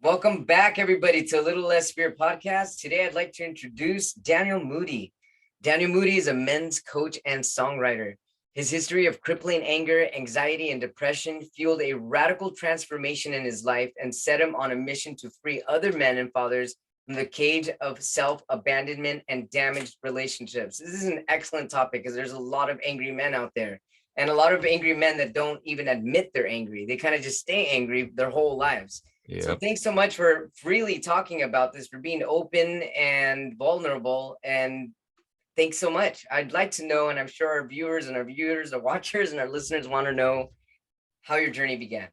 Welcome back, everybody, to A Little Less Fear podcast. Today, I'd like to introduce Daniel Moody. Daniel Moody is a men's coach and songwriter. His history of crippling anger, anxiety, and depression fueled a radical transformation in his life and set him on a mission to free other men and fathers from the cage of self-abandonment and damaged relationships. This is an excellent topic because there's a lot of angry men out there and a lot of angry men that don't even admit they're angry. They kind of just stay angry their whole lives. So Yep. thanks so much for freely talking about this, for being open and vulnerable. And thanks so much. I'd like to know, and I'm sure our viewers, our watchers, and our listeners want to know how your journey began.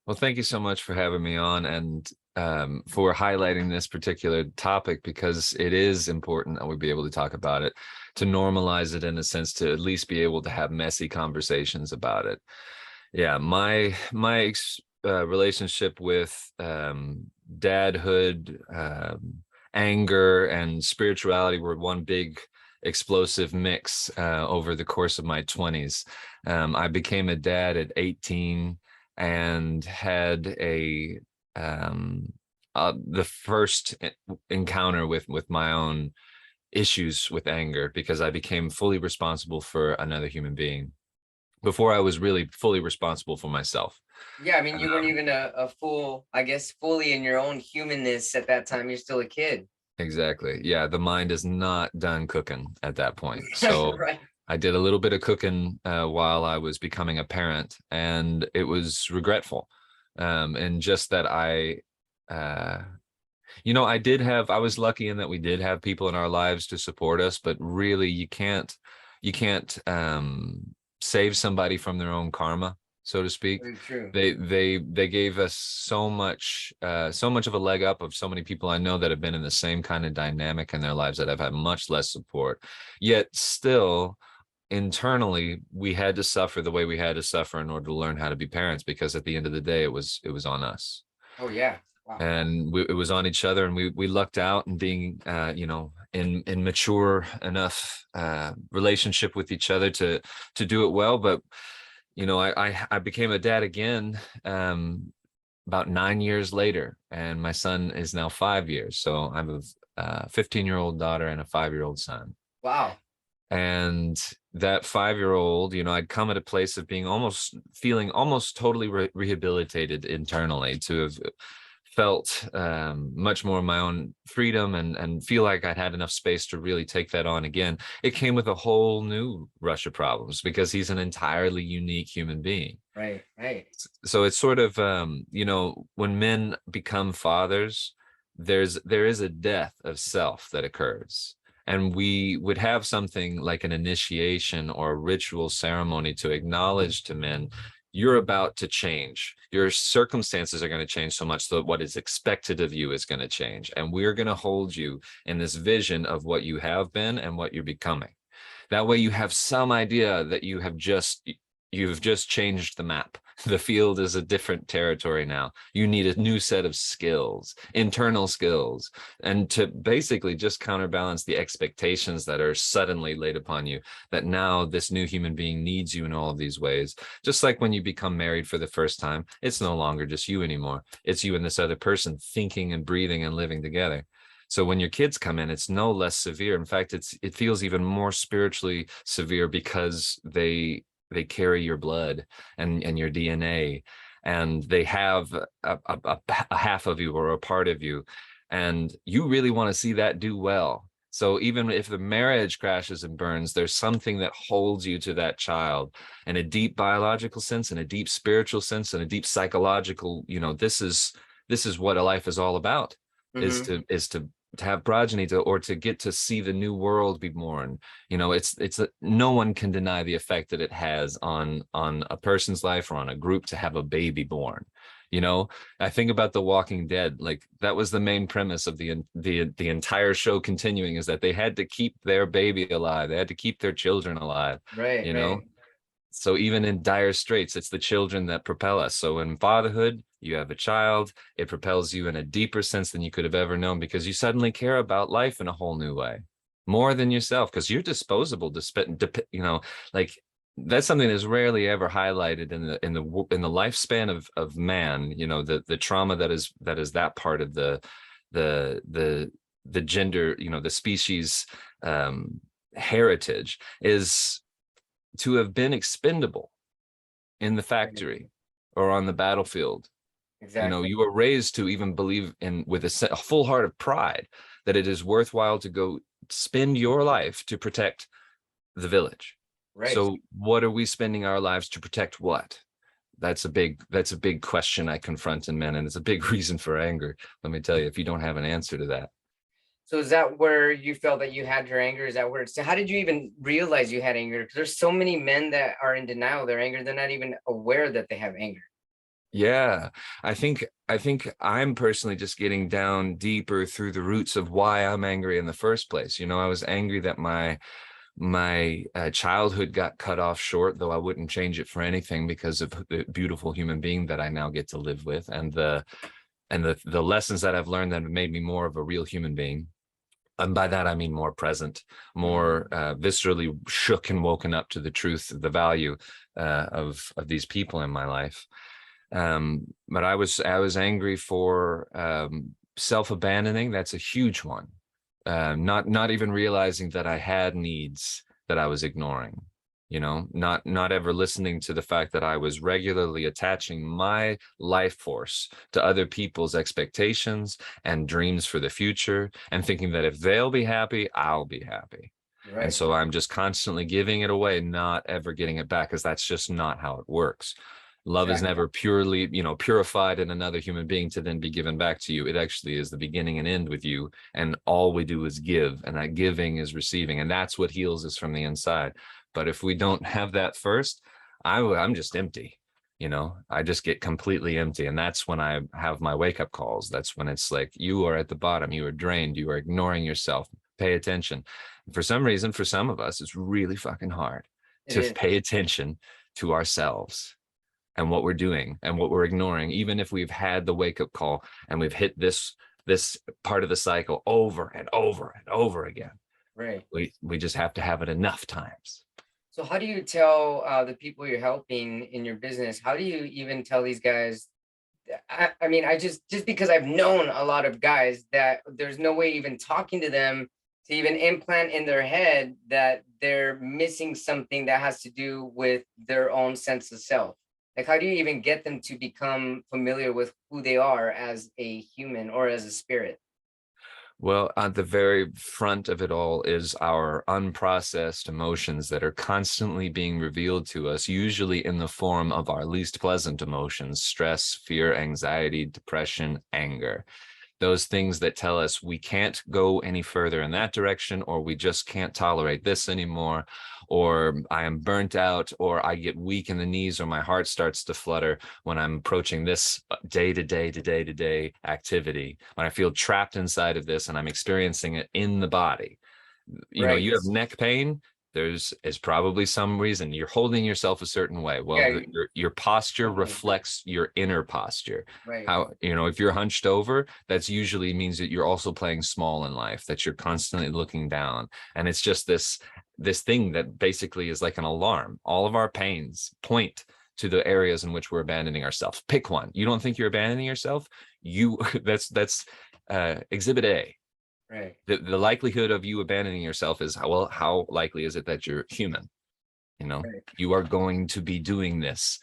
Well, thank you so much for having me on and for highlighting this particular topic, because it is important that we be able to talk about it, to normalize it in a sense, to at least be able to have messy conversations about it. Yeah, my relationship with dadhood, anger, and spirituality were one big explosive mix over the course of my 20s. I became a dad at 18 and had the first encounter with my own issues with anger, because I became fully responsible for another human being before I was really fully responsible for myself. Yeah, I mean, you weren't even a full, I guess, fully in your own humanness at that time. You're still a kid. Exactly. Yeah, the mind is not done cooking at that point. So Right. I did a little bit of cooking while I was becoming a parent, and it was regretful. And just that uh, I was lucky in that we did have people in our lives to support us, but really you can't save somebody from their own karma, so to speak. Very true. They gave us so much of a leg up of so many people I know that have been in the same kind of dynamic in their lives that have had much less support. Yet still, internally, we had to suffer the way we had to suffer in order to learn how to be parents, because at the end of the day, it was on us. Oh, yeah. Wow. And it was on each other, and we lucked out in being in mature enough relationship with each other to do it well. But I became a dad again about 9 years later, and my son is now 5 years. So I have a 15-year-old daughter and a 5-year-old son. Wow. And that 5-year-old, I'd come at a place of feeling almost totally rehabilitated internally, to have felt much more of my own freedom and feel like I'd had enough space to really take that on again. It came with a whole new rush of problems, because he's an entirely unique human being. Right. So it's sort of, when men become fathers, there is a death of self that occurs. And we would have something like an initiation or a ritual ceremony to acknowledge to men, you're about to change. Your circumstances are going to change so much that what is expected of you is going to change. And we're going to hold you in this vision of what you have been and what you're becoming. That way you have some idea that you've just changed the map. The field is a different territory now. You need a new set of skills, internal skills, and to basically just counterbalance the expectations that are suddenly laid upon you, that now this new human being needs you in all of these ways. Just like when you become married for the first time, it's no longer just you anymore. It's you and this other person thinking and breathing and living together. So when your kids come in, it's no less severe. In fact, it feels even more spiritually severe, because they carry your blood and your DNA, and they have a half of you or a part of you, and you really want to see that do well. So even if the marriage crashes and burns, there's something that holds you to that child in a deep biological sense, in a deep spiritual sense, in a deep psychological, this is what a life is all about, is to have progeny, or to get to see the new world be born. No one can deny the effect that it has on a person's life or on a group to have a baby born. I think about The Walking Dead. Like, that was the main premise of the entire show continuing, is that they had to keep their baby alive. They had to keep their children alive. Right. So even in dire straits, it's the children that propel us. So in fatherhood, you have a child, it propels you in a deeper sense than you could have ever known, because you suddenly care about life in a whole new way, more than yourself, because you're disposable to spend, like that's something that's rarely ever highlighted in the lifespan of man. You know, the trauma that is that part of the the the gender, you know, the species um heritage is to have been expendable in the Right. factory or on the battlefield. You know, Exactly. you are raised to even believe in with a full heart of pride that it is worthwhile to go spend your life to protect the village. Right. So what are we spending our lives to protect? What? That's a big question I confront in men, and it's a big reason for anger. Let me tell you, if you don't have an answer to that. So is that where you felt that you had your anger? Is that where so how did you even realize you had anger? Because there's so many men that are in denial of their anger, they're not even aware that they have anger. Yeah, I think I'm personally just getting down deeper through the roots of why I'm angry in the first place. You know, I was angry that my childhood got cut off short, though I wouldn't change it for anything because of the beautiful human being that I now get to live with, and the lessons that I've learned that have made me more of a real human being. And by that I mean more present, Mhm. more viscerally shook and woken up to the truth, the value of these people in my life. But I was angry for self-abandoning. That's a huge one. Not even realizing that I had needs that I was ignoring. You know, not ever listening to the fact that I was regularly attaching my life force to other people's expectations and dreams for the future, and thinking that if they'll be happy, I'll be happy. And Right. so I'm just constantly giving it away, not ever getting it back, because that's just not how it works. Love is Exactly. never purely, purified in another human being to then be given back to you. It actually is the beginning and end with you. And all we do is give, and that giving is receiving. And that's what heals us from the inside. But if we don't have that first, I'm just empty. I just get completely empty. And that's when I have my wake up calls. That's when it's like, you are at the bottom, you are drained, you are ignoring yourself. Pay attention. For some reason, for some of us, it's really fucking hard It to is. pay attention to ourselves and what we're doing and what we're ignoring, even if we've had the wake up call and we've hit this part of the cycle over and over and over again. Right. We just have to have it enough times. So how do you tell the people you're helping in your business? How do you even tell these guys? I mean, I just because I've known a lot of guys that there's no way even talking to them to even implant in their head that they're missing something that has to do with their own sense of self. Like, how do you even get them to become familiar with who they are as a human or as a spirit? Well, at the very front of it all is our unprocessed emotions that are constantly being revealed to us, usually in the form of our least pleasant emotions: stress, fear, anxiety, depression, anger. Those things that tell us we can't go any further in that direction, or we just can't tolerate this anymore, or I am burnt out, or I get weak in the knees, or my heart starts to flutter when I'm approaching this day to day to day to day activity, when I feel trapped inside of this and I'm experiencing it in the body. Right. You have neck pain. There's is probably some reason you're holding yourself a certain way. Well, Yeah. your posture Mhm. reflects your inner posture. Right. How, if you're hunched over, that's usually means that you're also playing small in life, that you're constantly looking down. And it's just this thing that basically is like an alarm. All of our pains point to the areas in which we're abandoning ourselves. Pick one. You don't think you're abandoning yourself? You that's exhibit A. Right. The likelihood of you abandoning yourself is, well, how likely is it that you're human? Right. You are going to be doing this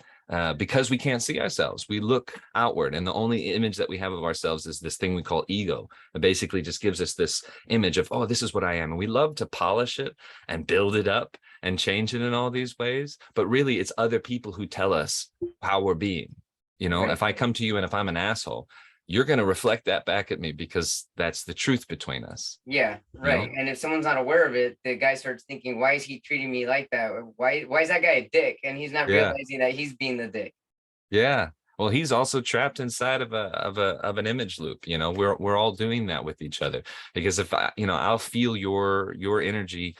because we can't see ourselves. We look outward, and the only image that we have of ourselves is this thing we call ego. It basically just gives us this image of, oh, this is what I am. And we love to polish it and build it up and change it in all these ways. But really, it's other people who tell us how we're being. Right. If I come to you and if I'm an asshole, you're going to reflect that back at me because that's the truth between us. Yeah, You know, right. And if someone's not aware of it, the guy starts thinking, why is he treating me like that? Or why is that guy a dick? And he's not yeah. realizing that he's being the dick. Yeah. Well, he's also trapped inside of an image loop. We're all doing that with each other, because if I'll feel your energy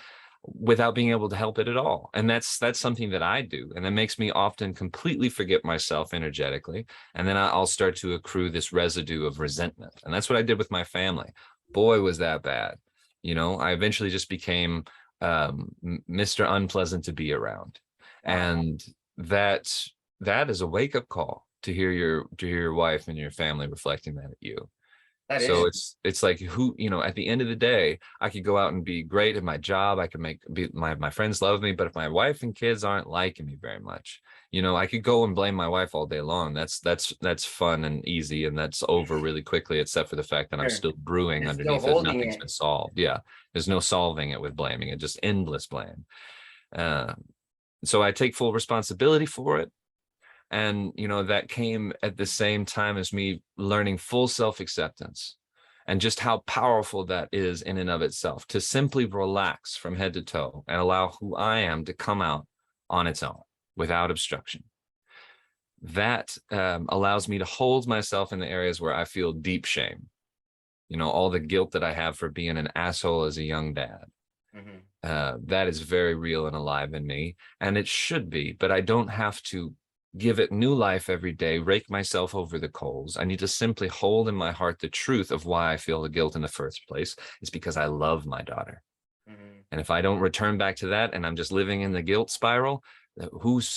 without being able to help it at all. And that's something that I do. And that makes me often completely forget myself energetically. And then I'll start to accrue this residue of resentment. And that's what I did with my family. Boy, was that bad. I eventually just became Mr. Unpleasant to be around. Wow. And that that is a wake-up call to hear your wife and your family reflecting that at you. That So is. it's like, who, at the end of the day, I could go out and be great at my job. I could my friends love me, but if my wife and kids aren't liking me very much, I could go and blame my wife all day long. That's fun and easy, and that's over really quickly, except for the fact that I'm Sure. still brewing There's no underneath it. holding Nothing's it. been solved. Yeah, there's no solving it with blaming it, just endless blame. Uh, so I take full responsibility for it. And, that came at the same time as me learning full self-acceptance and just how powerful that is in and of itself, to simply relax from head to toe and allow who I am to come out on its own without obstruction. That allows me to hold myself in the areas where I feel deep shame, all the guilt that I have for being an asshole as a young dad. Mhm. That is very real and alive in me, and it should be, but I don't have to give it new life every day, rake myself over the coals. I need to simply hold in my heart the truth of why I feel the guilt in the first place. It's because I love my daughter. Mhm. And if I don't return back to that and I'm just living in the guilt spiral, whose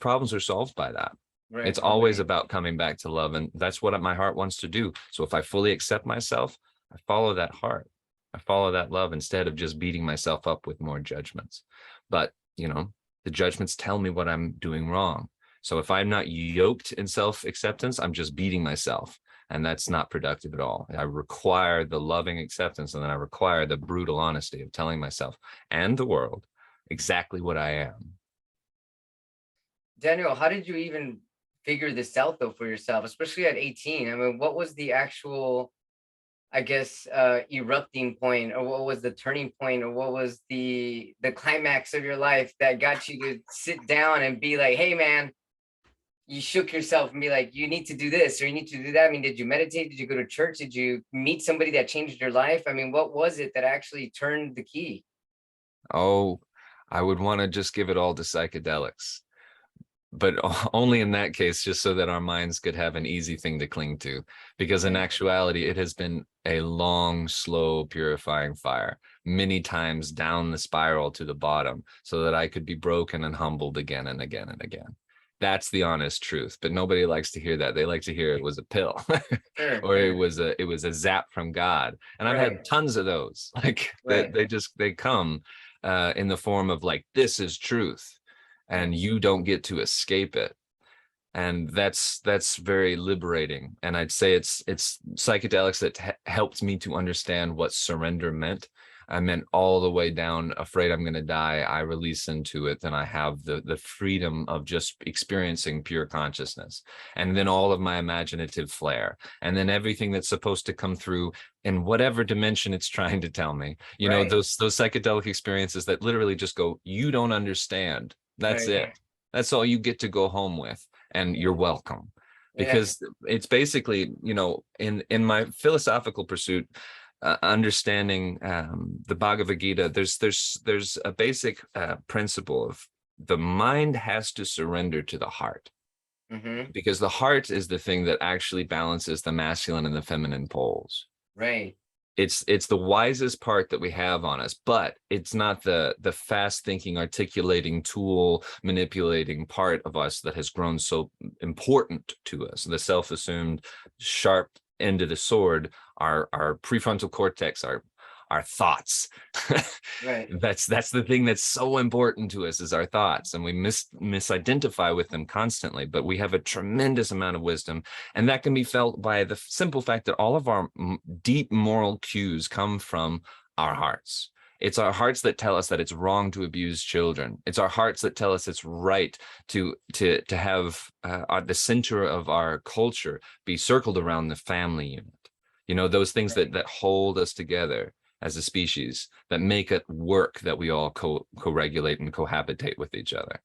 problems are solved by that? It's Right. always Nobody. about coming back to love. And that's what my heart wants to do. So if I fully accept myself, I follow that heart. I follow that love instead of just beating myself up with more judgments. But, the judgments tell me what I'm doing wrong. So if I'm not yoked in self-acceptance, I'm just beating myself. And that's not productive at all. I require the loving acceptance, and then I require the brutal honesty of telling myself and the world exactly what I am. Daniel, how did you even figure this out though for yourself, especially at 18? I mean, what was the actual, I guess, erupting point, or what was the turning point, or what was the climax of your life that got you to sit down and be like, "Hey, man," you shook yourself and be like, "You need to do this or you need to do that." I mean, did you meditate? Did you go to church? Did you meet somebody that changed your life? I mean, what was it that actually turned the key? Oh, I would want to just give it all to psychedelics, but only in that case, just so that our minds could have an easy thing to cling to. Because in Right. actuality, it has been a long, slow, purifying fire, many times down the spiral to the bottom, so that I could be broken and humbled again and again and again. That's the honest truth, but nobody likes to hear that. They like to hear it was a pill Sure, or sure. it was a zap from God. And I've had Right, tons of those. Like right, they come in the form of like, this is truth, right, and you don't get to escape it. And that's very liberating. And I'd say it's psychedelics that helped me to understand what surrender meant. I meant all the way down, afraid I'm going to die. I release into it, then I have the freedom of just experiencing pure consciousness, and then all of my imaginative flair, and then everything that's supposed to come through in whatever dimension it's trying to tell me. right, Those psychedelic experiences that literally just go, you don't understand. That's right. it. That's all you get to go home with, and you're welcome. Yeah. Because it's basically, in my philosophical pursuit, understanding the Bhagavad Gita, there's a basic principle of the mind has to surrender to the heart, Mm-hmm. because the heart is the thing that actually balances the masculine and the feminine poles. Right, It's the wisest part that we have on us, but it's not the fast thinking, articulating, tool manipulating part of us that has grown so important to us. The self-assumed sharp end of the sword, our prefrontal cortex, our thoughts. right, That's the thing that's so important to us, is our thoughts, and we misidentify with them constantly. But we have a tremendous amount of wisdom, and that can be felt by the simple fact that all of our deep moral cues come from our hearts. It's our hearts that tell us that it's wrong to abuse children. It's our hearts that tell us it's right to have the center of our culture be circled around the family unit. Those things right. that hold us together as a species, that make it work, that we all co-regulate and cohabitate with each other.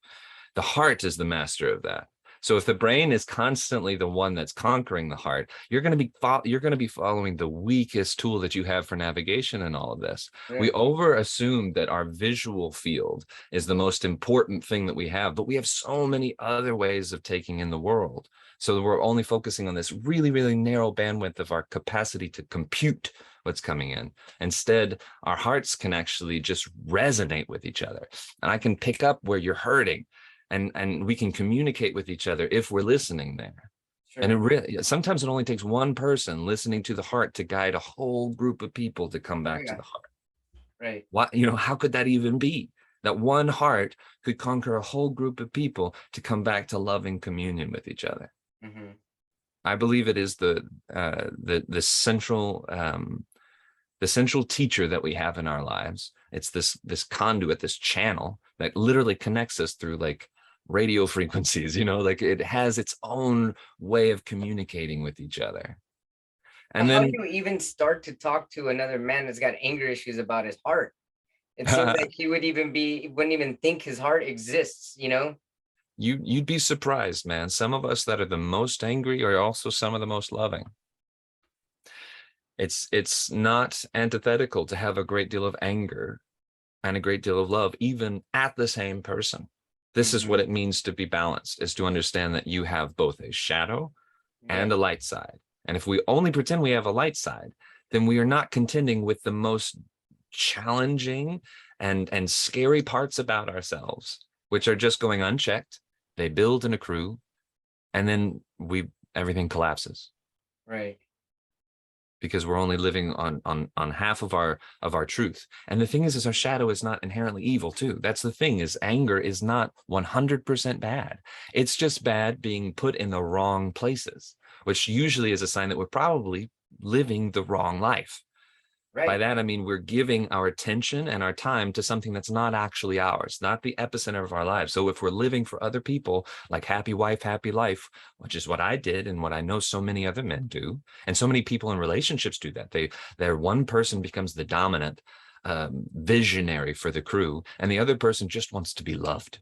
The heart is the master of that. So if the brain is constantly the one that's conquering the heart, you're going to be following the weakest tool that you have for navigation in all of this. We Yeah. over assume that our visual field is the most important thing that we have, but we have so many other ways of taking in the world. So we're only focusing on this really, really narrow bandwidth of our capacity to compute what's coming in. Instead, our hearts can actually just resonate with each other. And I can pick up where you're hurting, and we can communicate with each other if we're listening there. Sure. And it really, sometimes it only takes one person listening to the heart to guide a whole group of people to come back to the heart. Right. What, how could that even be? That one heart could conquer a whole group of people to come back to loving communion with each other. Mm-hmm. I believe it is the central teacher that we have in our lives. It's this conduit, this channel that literally connects us through like radio frequencies, like it has its own way of communicating with each other. And How do then you even start to talk to another man that's got anger issues about his heart? It seems like he wouldn't even think his heart exists, you'd be surprised, man. Some of us that are the most angry are also some of the most loving. It's not antithetical to have a great deal of anger and a great deal of love, even at the same person. This is what it means to be balanced, is to understand that you have both a shadow Yeah. and a light side. And if we only pretend we have a light side, then we are not contending with the most challenging and scary parts about ourselves, which are just going unchecked. They build and accrue, and then everything collapses. Right. Because we're only living on half of our truth. And the thing is our shadow is not inherently evil too. That's the thing, is anger is not 100% bad. It's just bad being put in the wrong places, which usually is a sign that we're probably living the wrong life. Right. By that, I mean, we're giving our attention and our time to something that's not actually ours, not the epicenter of our lives. So if we're living for other people, like happy wife, happy life, which is what I did and what I know so many other men do, and so many people in relationships do that. Their one person becomes the dominant visionary for the crew, and the other person just wants to be loved.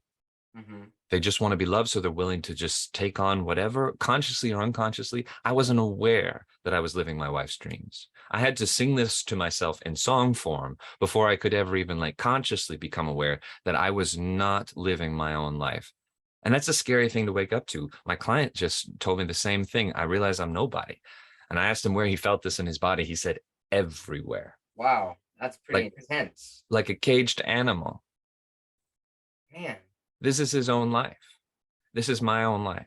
They just want to be loved, so they're willing to just take on whatever, consciously or unconsciously. I wasn't aware that I was living my wife's dreams. I had to sing this to myself in song form before I could ever even consciously become aware that I was not living my own life. And that's a scary thing to wake up to. My client just told me the same thing. I realized I'm nobody. And I asked him where he felt this in his body. He said, everywhere. Wow, that's pretty intense. Like a caged animal. Man. This is his own life. This is my own life.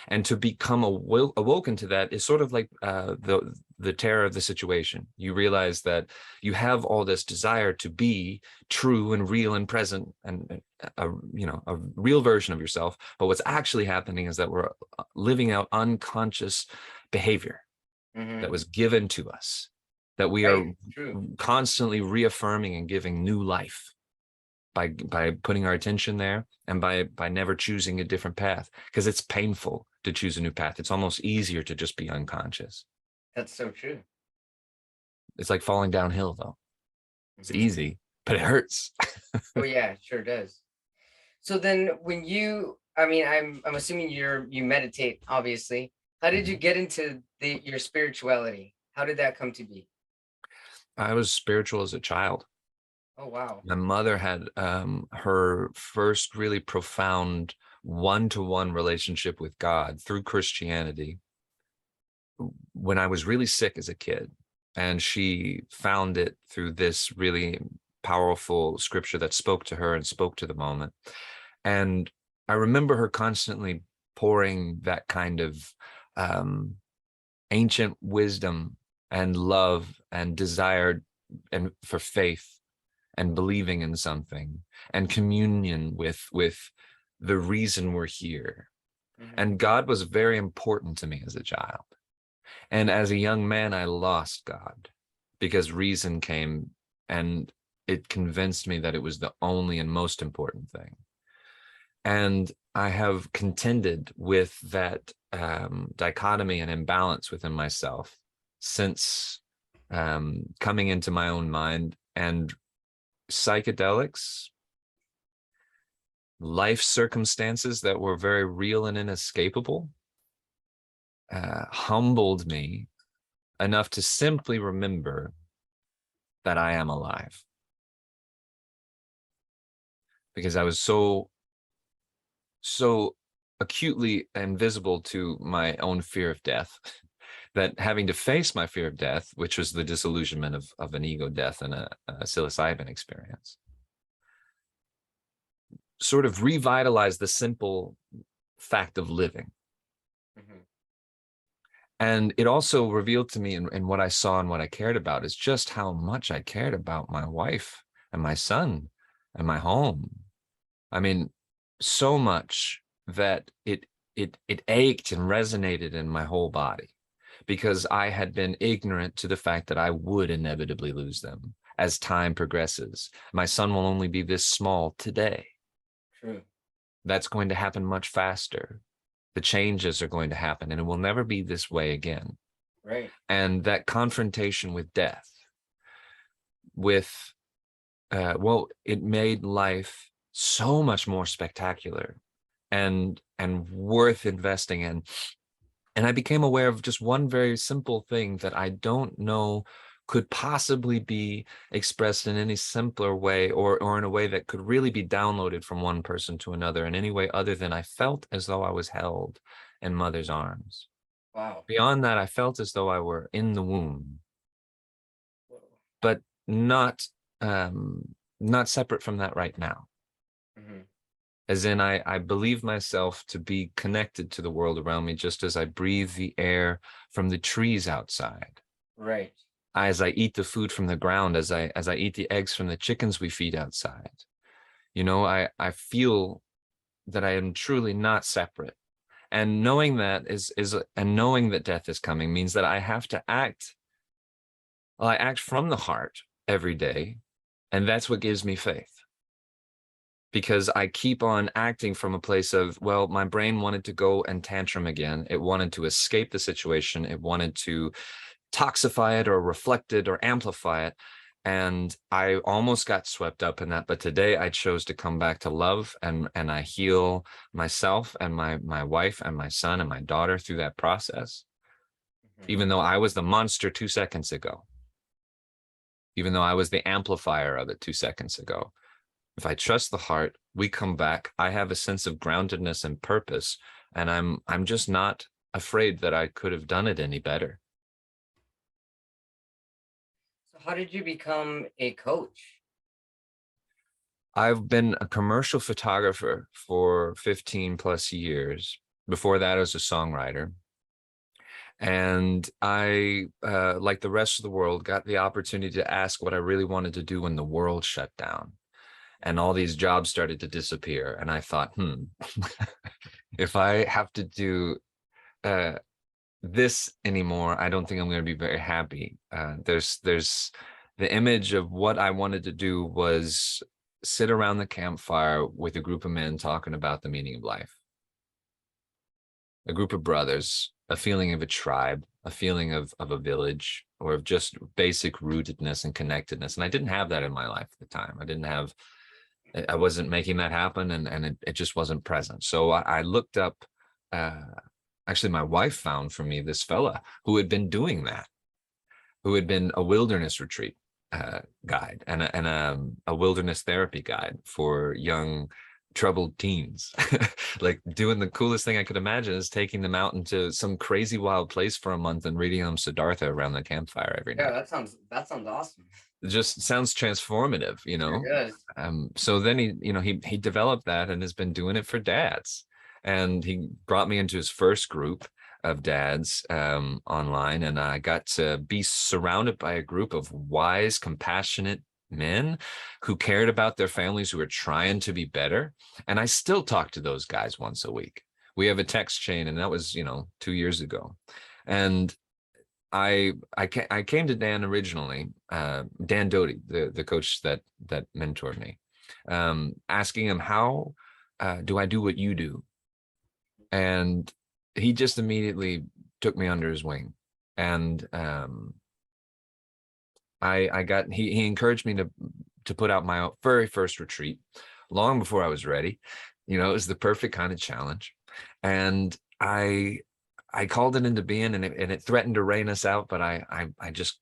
And to become awoken to that is sort of like the terror of the situation. You realize that you have all this desire to be true and real and present and a real version of yourself. But what's actually happening is that we're living out unconscious behavior that was given to us, that we are constantly reaffirming and giving new life by putting our attention there, and by never choosing a different path, because it's painful to choose a new path. It's almost easier to just be unconscious. That's so true. It's like falling downhill, though. It's easy, but it hurts. Oh yeah, it sure does. So then when I'm assuming you meditate, obviously. How did you get into your spirituality? How did that come to be? I was spiritual as a child. Oh, wow. My mother had her first really profound one-to-one relationship with God through Christianity when I was really sick as a kid. And she found it through this really powerful scripture that spoke to her and spoke to the moment. And I remember her constantly pouring that kind of ancient wisdom and love and desire and for faith and believing in something and communion with the reason we're here. And God was very important to me as a child. And as a young man, I lost God because reason came and it convinced me that it was the only and most important thing. And I have contended with that dichotomy and imbalance within myself since coming into my own mind. And psychedelics life circumstances that were very real and inescapable humbled me enough to simply remember that I am alive. Because I was so acutely invisible to my own fear of death that having to face my fear of death, which was the disillusionment of an ego death and a psilocybin experience, sort of revitalized the simple fact of living. Mhm. And it also revealed to me in what I saw and what I cared about is just how much I cared about my wife and my son and my home. I mean, so much that it ached and resonated in my whole body because I had been ignorant to the fact that I would inevitably lose them as time progresses. My son will only be this small today. True. That's going to happen much faster. The changes are going to happen, and it will never be this way again. Right. And that confrontation with death, with, well, it made life so much more spectacular and worth investing in. And I became aware of just one very simple thing that I don't know could possibly be expressed in any simpler way or in a way that could really be downloaded from one person to another in any way other than I felt as though I was held in mother's arms. Wow. Beyond that, I felt as though I were in the womb, Whoa. but not not separate from that right now. Mhm. As in, I believe myself to be connected to the world around me, just as I breathe the air from the trees outside, Right. as I eat the food from the ground, as I eat the eggs from the chickens we feed outside. You know, I feel that I am truly not separate. And knowing that and knowing that death is coming means that I have to act. Well, I act from the heart every day, and that's what gives me faith. Because I keep on acting from a place of, well, my brain wanted to go and tantrum again. It wanted to escape the situation. It wanted to toxify it or reflect it or amplify it. And I almost got swept up in that. But today I chose to come back to love and I heal myself and my wife and my son and my daughter through that process. Mhm. Even though I was the monster 2 seconds ago, even though I was the amplifier of it 2 seconds ago. If I trust the heart, we come back. I have a sense of groundedness and purpose, and I'm just not afraid that I could have done it any better. So how did you become a coach? I've been a commercial photographer for 15 plus years. Before that, I was a songwriter. And I, like the rest of the world, got the opportunity to ask what I really wanted to do when the world shut down and all these jobs started to disappear. And I thought, if I have to do uh, this anymore, I don't think I'm going to be very happy. There's the image of what I wanted to do was sit around the campfire with a group of men talking about the meaning of life, a group of brothers, a feeling of a tribe, a feeling of a village, or of just basic rootedness and connectedness. And I didn't have that in my life at the time. I wasn't making that happen, and it just wasn't present. So I looked up, uh, actually my wife found for me this fella who had been doing that, who had been a wilderness retreat guide and a wilderness therapy guide for young troubled teens. Like doing the coolest thing I could imagine is taking them out into some crazy wild place for a month and reading them Siddhartha around the campfire every Yeah, night. that sounds awesome. It just sounds transformative, you Sure know. does. So then he developed that and has been doing it for dads. And he brought me into his first group of dads online, and I got to be surrounded by a group of wise, compassionate men who cared about their families, who were trying to be better. And I still talk to those guys once a week. We have a text chain, and that was 2 years ago. And I came to Dan originally, Dan Doty, the coach that mentored me, asking him, how do I do what you do? And he just immediately took me under his wing. And he encouraged me to put out my very first retreat, long before I was ready. You know, it was the perfect kind of challenge. And I called it into being, and it threatened to rain us out, but I just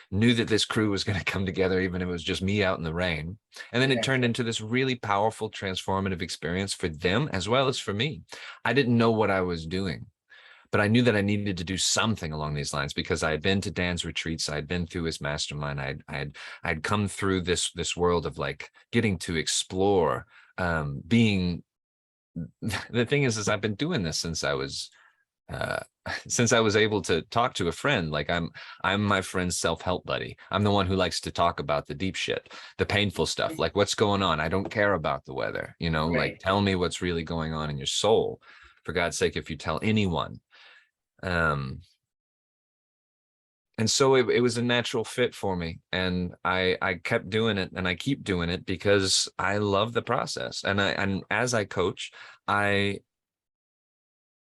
knew that this crew was going to come together, even if it was just me out in the rain. And then it Yeah. turned into this really powerful, transformative experience for them as well as for me. I didn't know what I was doing, but I knew that I needed to do something along these lines because I had been to Dan's retreats. I had been through his mastermind. I'd come through this world of like getting to explore, being. The thing is I've been doing this uh, since I was able to talk to a friend. Like I'm my friend's self-help buddy. I'm the one who likes to talk about the deep shit, the painful stuff, like what's going on. I don't care about the weather, you know, like Right. tell me what's really going on in your soul. For God's sake, if you tell anyone. And so it was a natural fit for me, and I kept doing it, and I keep doing it because I love the process. And as I coach, I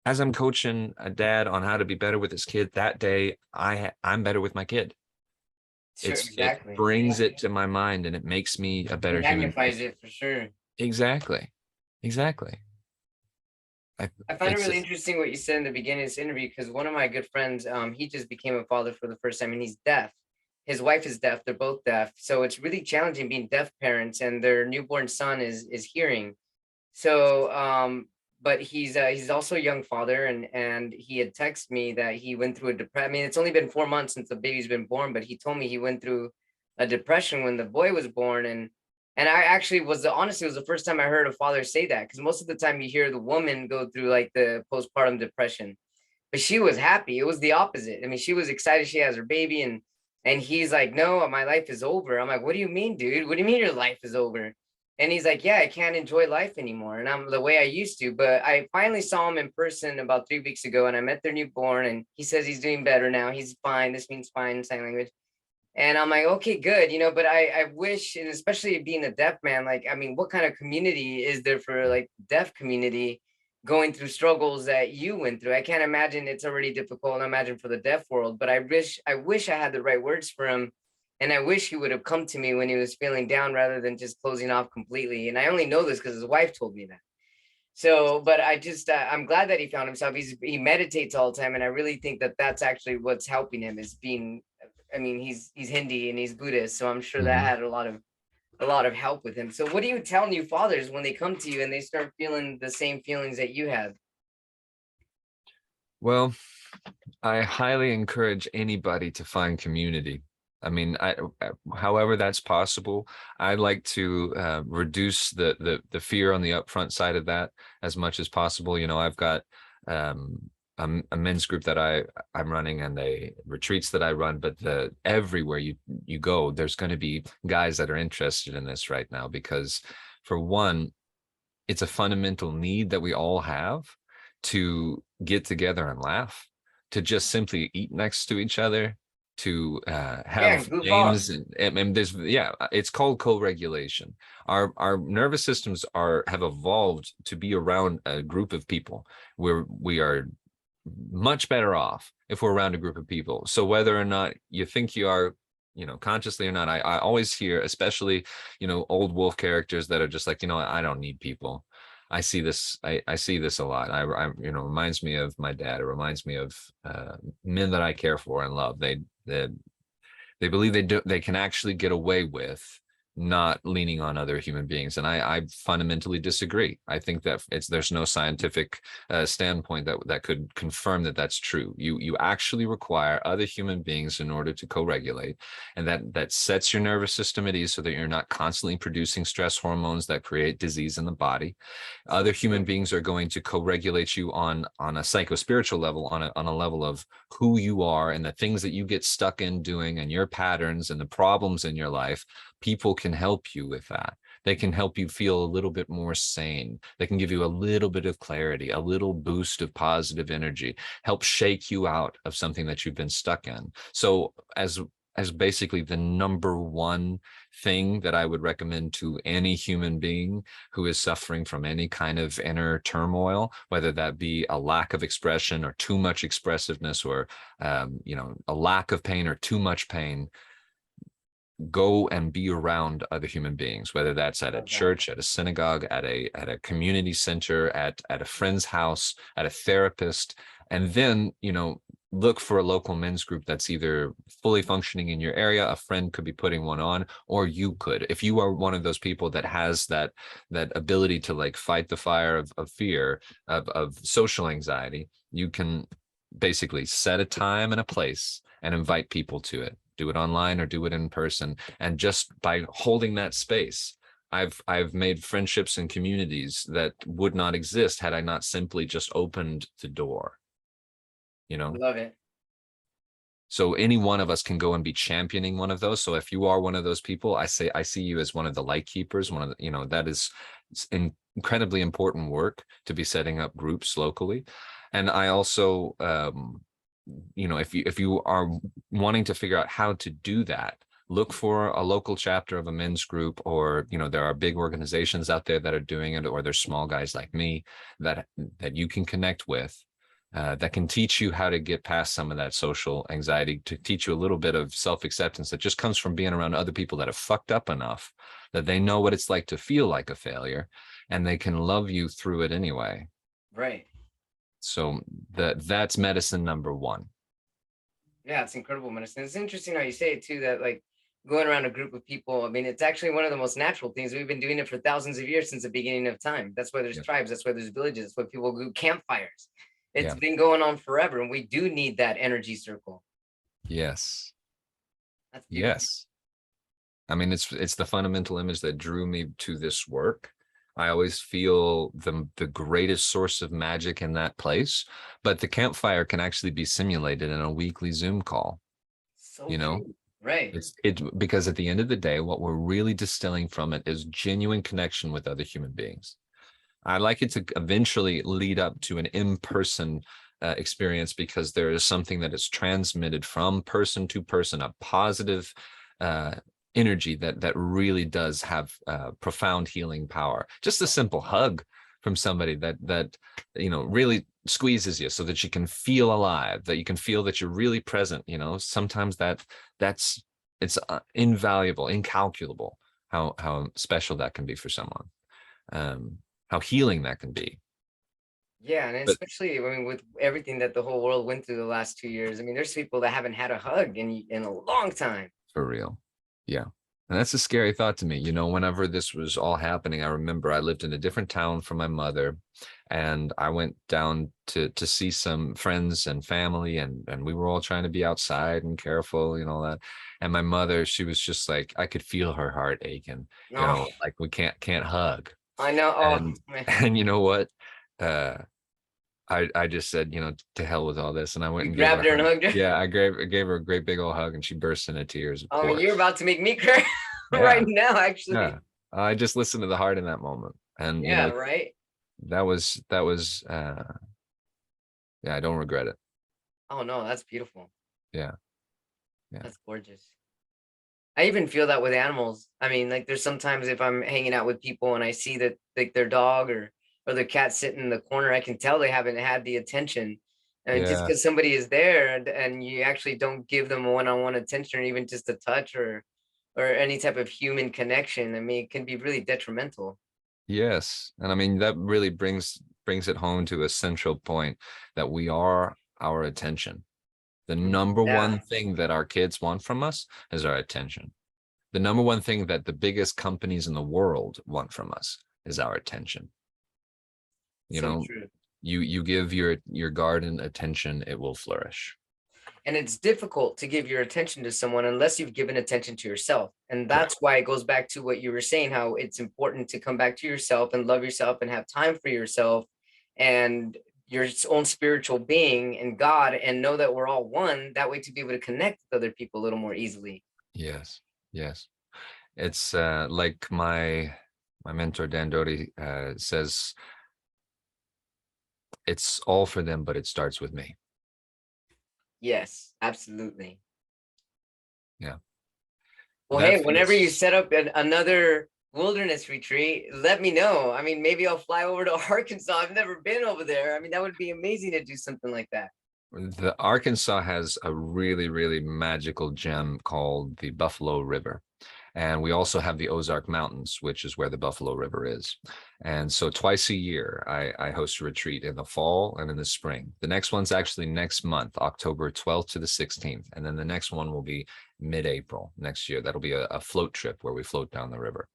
as I'm coaching a dad on how to be better with his kid, that day I'm better with my kid. Sure. It Exactly. brings Exactly. it to my mind, and it makes me a It better human being. magnifies it for sure. Exactly. Exactly. I, I find it it's really interesting what you said in the beginning of this interview, because one of my good friends, he just became a father for the first time, and he's deaf. His wife is deaf. They're both deaf, so it's really challenging being deaf parents, and their newborn son is hearing. So, but he's also a young father, and he had texted me that he went through a depression. I mean, it's only been 4 months since the baby's been born, but he told me he went through a depression when the boy was born, and I actually honestly, it was the first time I heard a father say that, because most of the time you hear the woman go through like the postpartum depression, but she was happy. It was the opposite. I mean, she was excited she has her baby, and he's like, "No, my life is over." I'm like, "What do you mean, dude? What do you mean your life is over?" And he's like, "Yeah, I can't enjoy life anymore, and I'm the way I used to." But I finally saw him in person about 3 weeks ago, and I met their newborn, and he says he's doing better now. He's fine. This means fine in sign language. And I'm like, okay, good, but I wish, and especially being a deaf man, like, I mean, what kind of community is there for like deaf community going through struggles that you went through? I can't imagine it's already difficult. I imagine for the deaf world, but I wish I had the right words for him. And I wish he would have come to me when he was feeling down rather than just closing off completely. And I only know this because his wife told me that. So, but I'm glad that he found himself. He meditates all the time, and I really think that that's actually what's helping him is being. I mean, he's Hindi and he's Buddhist, so I'm sure that Mhm. had a lot of help with him. So, what do you tell new fathers when they come to you and they start feeling the same feelings that you had? Well, I highly encourage anybody to find community. I mean, however that's possible, I like to reduce the fear on the upfront side of that as much as possible. You know, I've got a men's group that I'm running, and the retreats that I run, but everywhere you go, there's going to be guys that are interested in this right now because, for one, it's a fundamental need that we all have to get together and laugh, to just simply eat next to each other, to Yeah, have goof off. games, and there's, yeah, it's called co-regulation. Our nervous systems have evolved to be around a group of people where we are much better off if we're around a group of people. So whether or not you think you are, consciously or not, I always hear, especially, old wolf characters that are just like, I don't need people. I see this. I see this a lot. Reminds me of my dad. It reminds me of men that I care for and love. They believe they can actually get away with not leaning on other human beings, and I fundamentally disagree. I think that there's no scientific standpoint that could confirm that that's true. You actually require other human beings in order to co-regulate, and that sets your nervous system at ease so that you're not constantly producing stress hormones that create disease in the body. So Other human true. beings are going to co-regulate you on a psycho-spiritual level, on a level of who you are and the things that you get stuck in doing, and your patterns and the problems in your life. People can help you with that. They can help you feel a little bit more sane. They can give you a little bit of clarity, a little boost of positive energy, help shake you out of something that you've been stuck in. So as basically the number one thing that I would recommend to any human being who is suffering from any kind of inner turmoil, whether that be a lack of expression or too much expressiveness, or a lack of pain or too much pain, go and be around other human beings, whether that's at a Love that. church, at a synagogue, at a community center, at a friend's house, at a therapist, and then, look for a local men's group that's either fully functioning in your area. A friend could be putting one on, or you could, if you are one of those people that has that ability to like fight the fire of fear, of social anxiety, you can basically set a time and a place and invite people to it. Do it online or do it in person. And just by holding that space, I've made friendships and communities that would not exist had I not simply just opened the door. Love it. So any one of us can go and be championing one of those. So if you are one of those people, I see you as one of the light keepers, one of the, that is incredibly important work to be setting up groups locally. And I also, if you are wanting to figure out how to do that, look for a local chapter of a men's group, or, there are big organizations out there that are doing it, or there's small guys like me that you can connect with. That can teach you how to get past some of that social anxiety, to teach you a little bit of self-acceptance that just comes from being around other people that have fucked up enough that they know what it's like to feel like a failure, and they can love you through it anyway. Right. So that's medicine number one. Yeah, it's incredible medicine. It's interesting how you say it too, that like going around a group of people, I mean, it's actually one of the most natural things. We've been doing it for thousands of years, since the beginning of time. That's why there's tribes, that's why there's villages, that's why people do campfires. It's been going on forever, and we do need that energy circle. Yes. That's beautiful. Yes. I mean, it's the fundamental image that drew me to this work. I always feel the greatest source of magic in that place, but the campfire can actually be simulated in a weekly Zoom call. So true. Right. It's because at the end of the day, what we're really distilling from it is genuine connection with other human beings. I like it to eventually lead up to an in-person experience, because there is something that is transmitted from person to person, a positive energy that really does have profound healing power. Just a simple hug from somebody that really squeezes you so that you can feel alive, that you can feel that you're really present. Sometimes it's invaluable, incalculable how special that can be for someone. How healing that can be. Yeah, and especially, I mean, with everything that the whole world went through the last 2 years, I mean, there's people that haven't had a hug in a long time. For real. Yeah. And that's a scary thought to me. Whenever this was all happening, I remember I lived in a different town from my mother, and I went down to see some friends and family, and we were all trying to be outside and careful, all that. And my mother, she was just like, I could feel her heart aching, Oh, like we can't hug. I know. Oh, And man. and you know what? I just said, to hell with all this, and I went You and gave her grabbed a her and hug. hugged her. Yeah, I gave her a great big old hug, and she burst into tears, of Oh, you're course. about to make me cry right Yeah, now, actually. yeah. I just listened to the heart in that moment, and Yeah, right. that was yeah, I don't regret it. Oh no, that's beautiful. Yeah, yeah, That's gorgeous. I even feel that with animals. I mean, like there's sometimes if I'm hanging out with people and I see that like their dog or their cat sitting in the corner, I can tell they haven't had the attention. And just yeah, because somebody is there and you actually don't give them one-on-one attention, or even just a touch or any type of human connection, I mean, it can be really detrimental. yes. And I mean, that really brings it home to a central point, that we are our attention. The number Yeah, one thing that our kids want from us is our attention. The number one thing that the biggest companies in the world want from us is our attention. You so know, true. you give your garden attention, it will flourish. And it's difficult to give your attention to someone unless you've given attention to yourself. And Correct. that's why it goes back to what you were saying, how it's important to come back to yourself and love yourself and have time for yourself and your own spiritual being and God, and know that we're all one, that way to be able to connect with other people a little more easily. Yes, yes. It's like my mentor Dan Doty says, it's all for them, but it starts with me. Yes, absolutely. Yeah. Well, That hey, whenever you feels set up another wilderness retreat, let me know. I mean, maybe I'll fly over to Arkansas. I've never been over there. I mean, that would be amazing to do something like that. The Arkansas has a really, really magical gem called the Buffalo River. And we also have the Ozark Mountains, which is where the Buffalo River is. And so twice a year, I host a retreat in the fall and in the spring. The next one's actually next month, October 12th to the 16th. And then the next one will be mid-April next year. That'll be a float trip where we float down the river.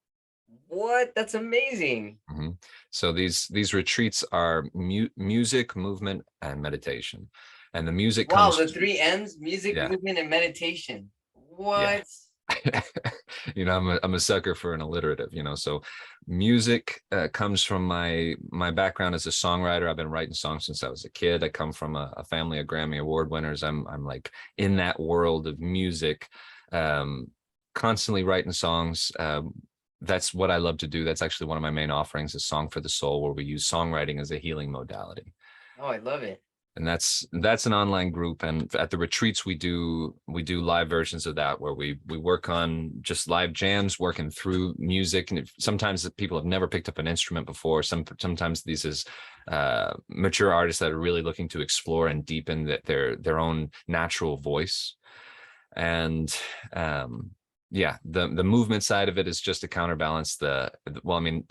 What? That's amazing. Mhm. So these retreats are music, movement, and meditation. And the music Wow, comes, the three M's: music, yeah, movement, and meditation. yeah. What? I'm a sucker for an alliterative, so music comes from my background as a songwriter. I've been writing songs since I was a kid. I come from a family of Grammy Award winners. I'm like in that world of music, um, constantly writing songs. That's what I love to do. That's actually one of my main offerings, is Song for the Soul, where we use songwriting as a healing modality. Oh, I love it. And that's an online group, and at the retreats we do live versions of that, where we work on just live jams, working through music. And sometimes people have never picked up an instrument before. Sometimes these is mature artists that are really looking to explore and deepen their own natural voice. And yeah, the movement side of it is just to counterbalance the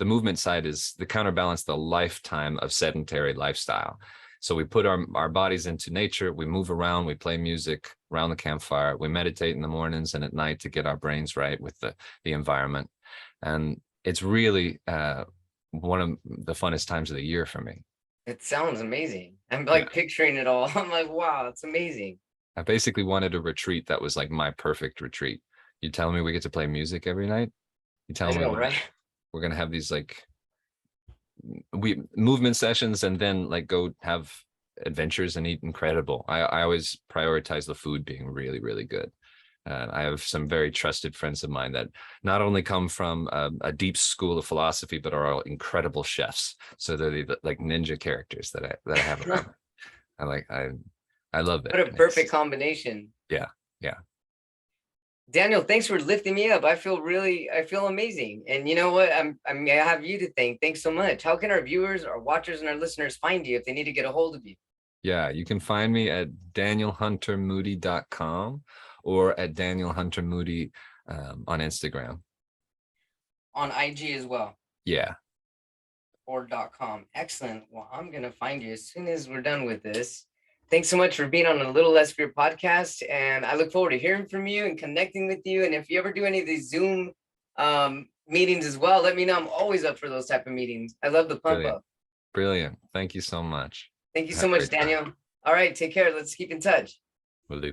movement side is the counterbalance the lifetime of sedentary lifestyle. So we put our bodies into nature, we move around, we play music around the campfire, we meditate in the mornings and at night to get our brains right with the environment. And it's really one of the funnest times of the year for me. It sounds amazing. I'm Yeah. like picturing it all. I'm like, wow, it's amazing. I basically wanted a retreat that was like my perfect retreat. You tell me we get to play music every night. You tell I me know, right? we're gonna have these like we movement sessions and then like go have adventures and eat incredible. I always prioritize the food being really, really good. I have some very trusted friends of mine that not only come from a deep school of philosophy, but are all incredible chefs. So they're like ninja characters that I have around. I love it. What a perfect combination. Yeah, yeah. Daniel, thanks for lifting me up. I feel amazing. And you know what? I have you to thank. Thanks so much. How can our viewers, our watchers, and our listeners find you if they need to get a hold of you? Yeah, you can find me at danielhuntermoody.com or at Daniel Hunter Moody on Instagram. On IG as well. Yeah. Or .com. Excellent. Well, I'm gonna find you as soon as we're done with this. Thanks so much for being on a Little Less Fear podcast, and I look forward to hearing from you and connecting with you. And if you ever do any of these Zoom meetings as well, let me know. I'm always up for those type of meetings. I love the pump Brilliant. up. Brilliant. Thank you so much. Thank you so Have a much, great time. Daniel. All right, take care. Let's keep in touch. Will do.